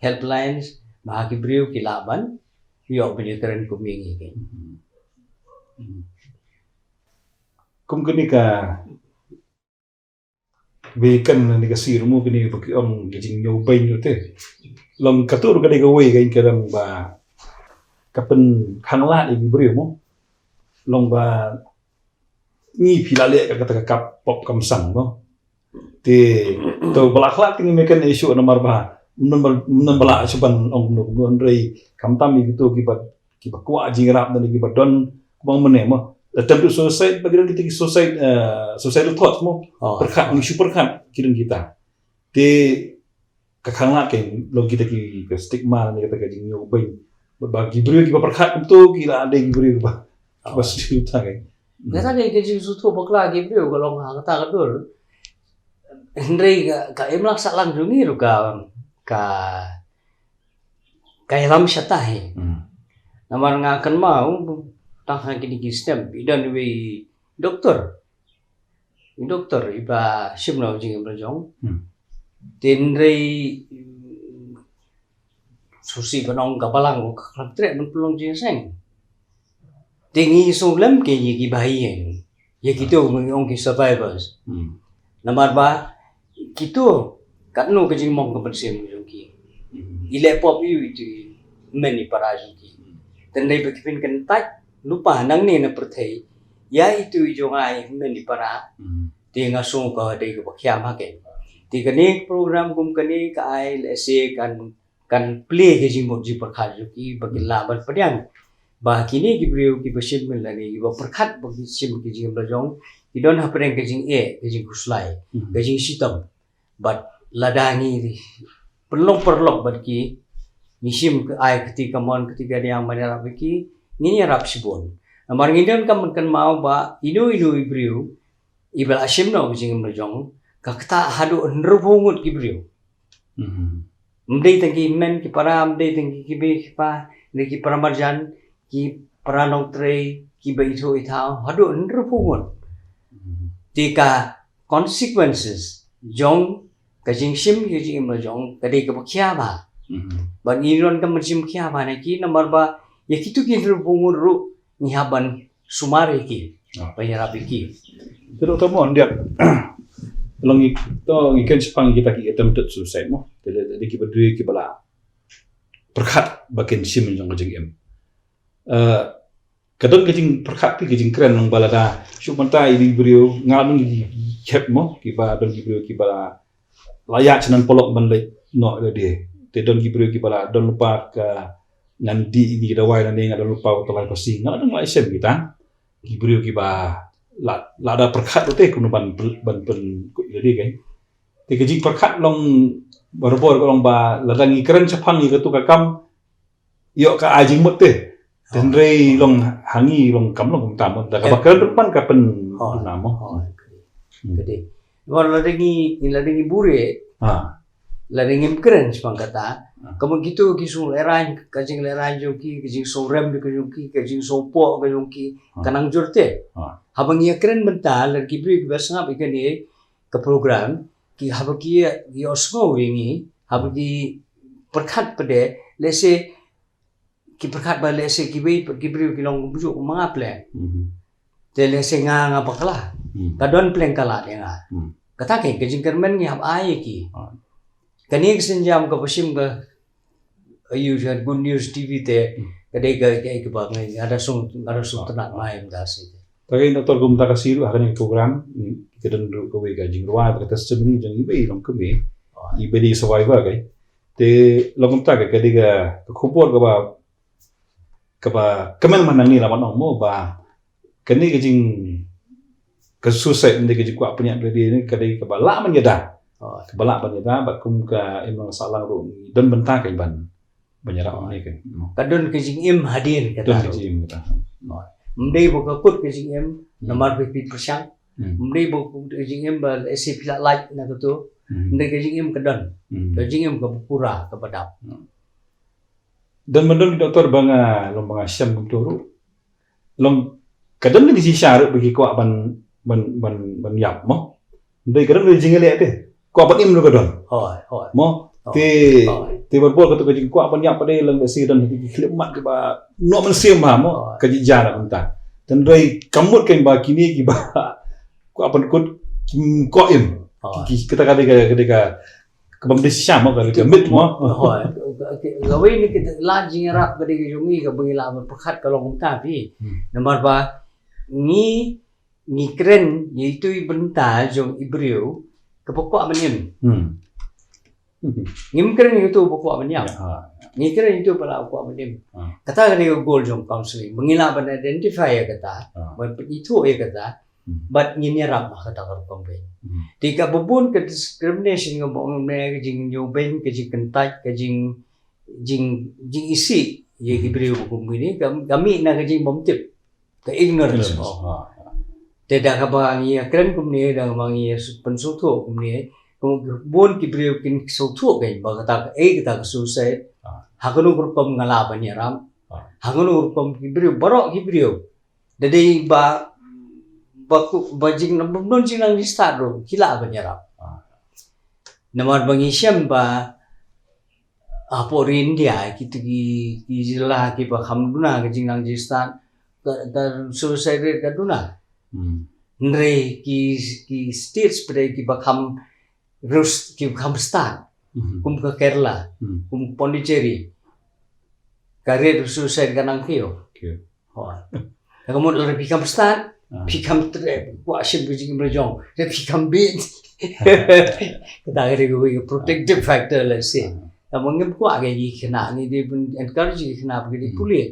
S5: helplines ba ki briu ki laban yo penyeteran kumingi ke
S4: kum kini ka wekan ni kasir mo kini baki om gajing nyobay nyo te long katur ka ka way kain kadang ba kapen khangla i brio mo long ba ni pilale ka kata kap pop kamsang mo te to balakhlak ni mekan issue nomor ba bala suban ong no rei kamtam gitu kibat kwa jingrap dan kibat don bang mene mo attempt to suicide bagi kita suicidal thoughts mo perkhat isu perkhat kirim kita te kakang la ken lo kita ki stigma ni kata kajing yo bain bagi beri ki perkhat tu kila ada ki beri ba pas kita kan
S5: Nasa dia kerja suatu bakla gitu kalau nggak kata kedul Henry ka emlak salang jungi ru ka ilam syatahi namar ngakan mau tang kini kistem idan we doktor iba simno jing berjong tinrei susi banong kapalang kaktre nun pelong jing seng tingi sulam ke ye ki bahiyen ye kito ngong ki survivors namar ba kito katno ke jing mong kapensem jong ki ile pop yu itu meni parajong ki tendai bekipin kentai lupa nang ni na perthai ya itu jong ai meni para tinga sung ka dei ko khyam ha ke ti kani program kum kani ka ai lese kan play ke jing mo ji parkha ju ki bagila ban padyan ba kini ki brio ki pasim melani ki ba perkhat bagi sim ki jing blajong ki don ha preng ke jing ke jing kuslai ke jing sitam but ladani perlong bat ki nisim ke ai ketika ketika dia yang manera ki ni rap sibon amar ngidan kan mau ba inu brio ibal asim no jing blajong ka kata hadu nrubungut ki brio mdei tangi men ki para mdei tangi ki be pa ni ki para marjan ki peranong tre ki baito itao hadu nrupungun tika consequences jong kajing sim yujing imla jong kade ka bakya ba ban iron ka mensim kya ba ne ki number ba ya kitu ki nrupungun ru ni haban sumare ki panyarapi ki
S4: pero tomo ndia longi to ikan sepang kita ki attempted suicide mo tele ki badri ki bala perkhat bakin sim jong kajing kadang kajing perkhat pi kajing keren nang balada syumantai di brio ngalung hep mo kiba don ki brio kiba layak cenan polok ban le no de te don ki brio kiba don lupa ka ngandi ni dawai na nang don lupa to lai pasi ngalung lai sem kita ki brio kiba la ada perkhat te kuno ban ku jadi kan te kajing perkhat long barbor long ba ladangi keren sepang ni ketu kakam yo ka ajing mot te tenrei long hangi long kam long tam da ka bakal depan ka pen namo
S5: gede war ladengi bure ladengi keren sepang kata kamu gitu kisung lerang kajing lerang joki kajing so rem joki kajing so po joki kanang jurte habang ya keren mental lagi beri basngap ikan ni ke program ki habaki ya osmo wingi habaki perkhat pede lese ki perkhat ba lese ki beri kilong bujuk mga plan te lese nga bakla kadon plan kala nga kata ke kajing kermen ni hab ai ki kani senjam ka pasim ka ayu jan good news tv te kadai ke ba ngai ada sung tenat mai mdasi
S4: Tagay Dr. Gumta Kasiru akan yang program kita dulu kau gajing ruang kita semini jangan ibe long kami ibe di survivor kai te long ta ka kadiga kupor ka ba kemen manang ni lawan mo ba kani gajing kesusai ndi gajing kuat punya beli ni kadai ka ba la man yada ka ba la ban yada ba kum ka emang salang ru don benta kai ban banyara ni kan
S5: kadon kajing im hadir
S4: don
S5: kata
S4: kajing kita
S5: mdei bo ka kut kajing em namar pi persang mdei bo kajing em ba ese pila like na to mdei kajing em kadon kajing em ka pura ka badap
S4: dan mendon doktor banga long banga syam kum turu long kadang ni si syarat bagi ko ban yap mo mdei kadang ni jingale te ko ban im lo kadon
S5: hoi
S4: mo te berbol kata kajing ko ban yap pade lang si dan klip mat ke ba no man sim ha mo kaji jara unta dan rei kamut kan ba kini ki ba ko ban kut ko im kita ketika kebam di syam mo ka mit mo
S5: hoi gawe ni kita lajing rap gede jungi ka bangila perkhat kalong ta pi nomor ba ni keren yaitu ibenta jong ibrio ke pokok menyem ngim keren itu pokok menyem ngikira itu pala aku amadim kata kali goal jom counseling mengila ban identify ya kata ban itu ya kata but nyinyarap kata korpom ben tika bubun ke discrimination ngomong me jing nyoben ke jing kentai ke jing isi ye gibriu hukum ini kami na ke jing bomtip ke ignorance tidak kabang ya keren kumni dah bang ya pensutu kumni bon gibriu kin sutu ke bagata kita susai hakunu kurpam ngalaban ya ram hakunu kurpam gibriu barok gibriu jadi baku bajing non jing nang start ro kila ban ya ram namar bangi syam ba apo India kita ki jilah ki ba hamduna ke jing nang start dan susai re kaduna nre ki states pada ki ba ham rus ki ham start kum ke Kerala kum Pondicherry karir susai kanang kio kamu lebih kam start pikam tre wasim bijing berjong dia pikam bit kita kira protective factor lah sih kamu ngem kuat gaya kena ni dia pun encourage kena pergi pulih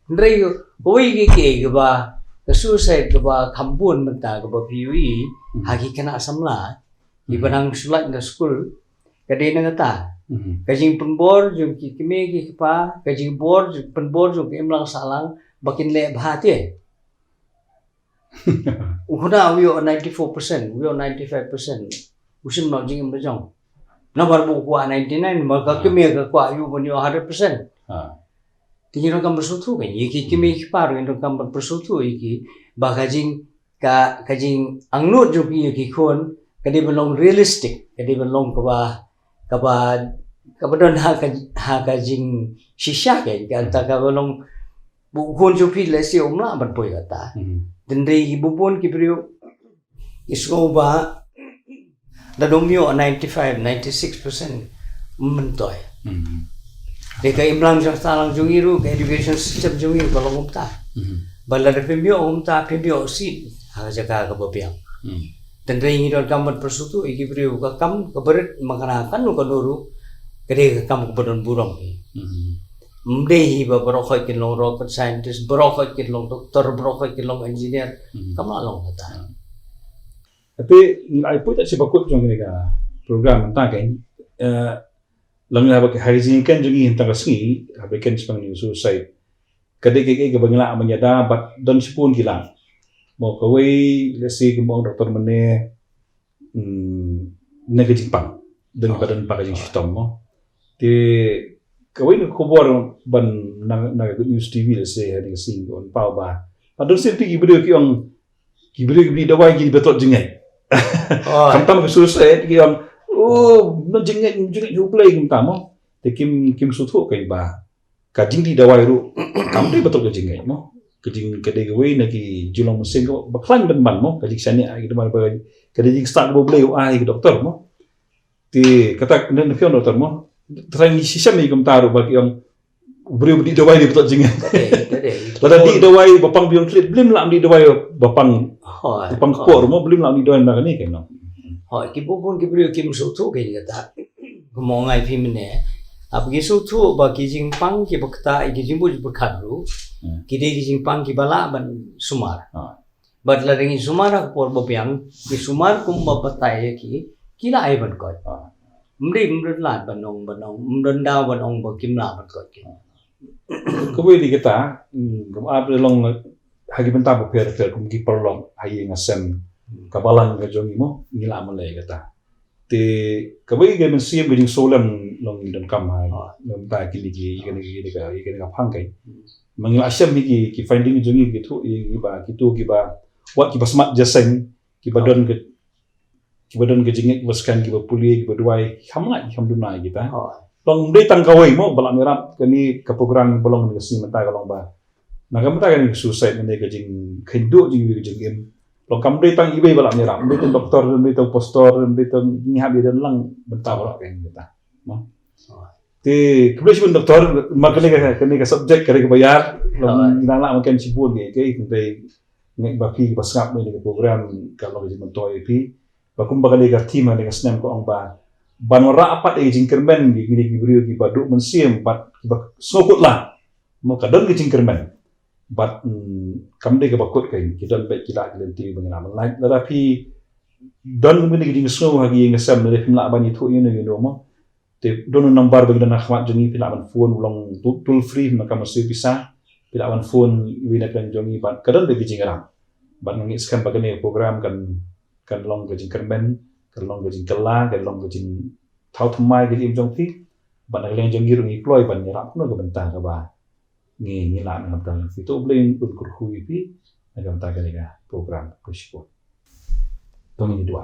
S5: ndai koi ke ba susai ke ba kampun menta ke ba PUE hagi kena samla di benang sulat ke school kadai ngata kajing penbor jom ki kime ki pa kajing bor penbor jom emlang salang bakin le bahati Ukuna we are 94%, we are 95%. Usim nak jing berjong. Nampak buku 99, maka kami agak kuat you punya 100%. Tinggi orang bersuatu kan, iki kami paru yang orang bersuatu iki, bagajing kajing angnut juga iki kon, kadi belong realistic, kadi belong kabadon hakajing shisha kan, kata belong bukan jupi lesi umla berpoy kata. Dendri ibu pun kipriu isko ba dadomio 95-96% mentoy. Deka imlang jang talang jungiru ke education system jungiru kalau umta. Bala de pembio umta pembio si jaga ke babiang. Dendri ngidol kambat persutu ikipriu ka kam ke berit makanakan nu kanuru kede kam ke badon burong. Mdehi ba berokoi kin long rocket scientist, berokoi kin long doktor, berokoi kin long engineer, kamu long kata.
S4: Tapi nilai pun tak sebab jong ni ka program mentang kan, lang na bak hygiene kan jungi hintang kasngi, habi kan sepang ni suicide. Kadai ke bangla menyada bat don sepun kilang. Mau kawai lesi kembang doktor mene negeri Jepang dengan badan pakai sistem mo. Ti kawai ni kubur ban na good news TV lesi hari kesing on pau ba. Padahal saya pergi beri beri dawai gini betul jengai. Kamtam kesusah ki on jengai juplay kamtam mo. Te kim sutu kai ba. Kajing di dawai ru kam dei betul ke jengai mo. Kajing kedai kawai naki julong mesin ko baklan ban mo kajing sani ai kita ba kedai start bo blay ai ke doktor mo. Ti kata nen fion doktor mo. Terang sistem ni taruh bagi yang beri dawai di betul jengai. Lalu di dawai bapang biong klit belum lah di dawai bapang kuat rumah belum lah di dawai nak ni kan?
S5: Kipu pun kibri kim suatu kayak kata, kemongai pimene. Apa suatu bagi jingpang kipu kata iki jimbu berkadru, kide jingpang kibala ban sumar. Badla dengan sumar aku berbiang, di sumar kumba batai kila ai ban kau. Mending lah banong mendendau banong bakim lah berkot.
S4: Kau di kita, kamu apa long hagi bentar berper kumki perlong hagi ngasem kabalan kajongi mo ngila malay kata. Te kau ini mesti berding solam long dan kamai, nampak kini ka pangkai. Mengila asam ki finding jongi gitu, kiba what kiba smart jaseng kiba don ke kibadon kejingit waskan kiba pulih kiba duai hamla hamduna kita long dei tangkawai mo balak merap kani ke program bolong ni si menta kalong ba na kam ta kani suicide ne kejing kendo jing kejing long kam dei tang ibai balak merap dei tang doktor dei tang postor dei tang ngihabi dan lang benta balak kan kita mo te kebetulan doktor makane kani ka subject kare ke bayar long nala makan sibun ke dei ngai baki pasngap ni ke program kalau kejing mentoi pi Bakum bakal lihat tim ada kesnem ko ang ba banwara apat e jingkermen gi brio gi badu mensiem bat sokut lah mo kadon gi jingkermen bat kamde ke bakut kai kidon bet kila lenti mengenam like tetapi don mene gi snow hagi ngesam le pimla bani thu you mo te don number bagi dan akhmat jengi pila ban phone ulong tool free maka masih bisa pila ban phone wina kan jongi bat kadon be gi jingram bat ngiskan bagane program kan long ke jingkermen kan long ke jingkela kan long ke jing thau thamai ke jong thi ban leng jong giru ngi kloi ban nyerap no ke bentang ka ba ngi la ngam dang itu bling un kur hui pi ngam ta ga program kuspo tong ini dua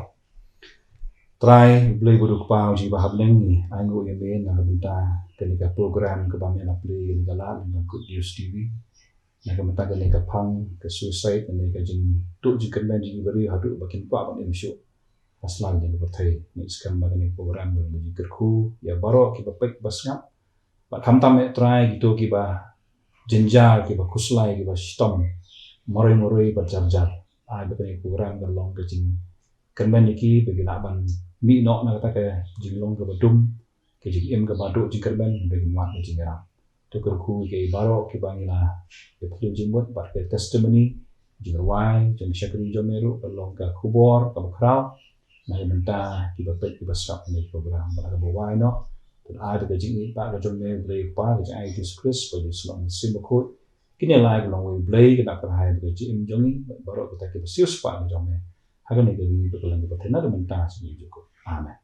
S4: try beli buduk pau ji bahab leng ni ango ye men na benta ke program ke ba men play ni gala na good news tv na ke mata ke pang ke suicide ni ke jing tu ji kan men ji bari hadu bakin pa ban em show aslan ni berthai ni skam bagani program ni kerku ya baro ki bapek basngap ba khamtam e try gitu ki ba jenjar ki ba kuslai ki ba stom moroi ba jarjar ai bagani program long ke jing kan ki bagi ban mi no na ta ke jing long ke badum ke jing em ke badu jing kan bagi mat ni jing ra to kerku ke baro ki bangila ke plu jing buat ba ke testimony jing wai jing syakri jomeru long ka kubor ka krau na menta ki bapek ki basap ni program ba ka wai no to ai de jing ni ba ka jom ne blay pa ke ai Jesus Christ bagi selong simbakut kini live long we blay ke nak hai de jing jongi baro kita ke sius pa ni jom ne hagan ni gari betulan ke patena de menta sini juga amen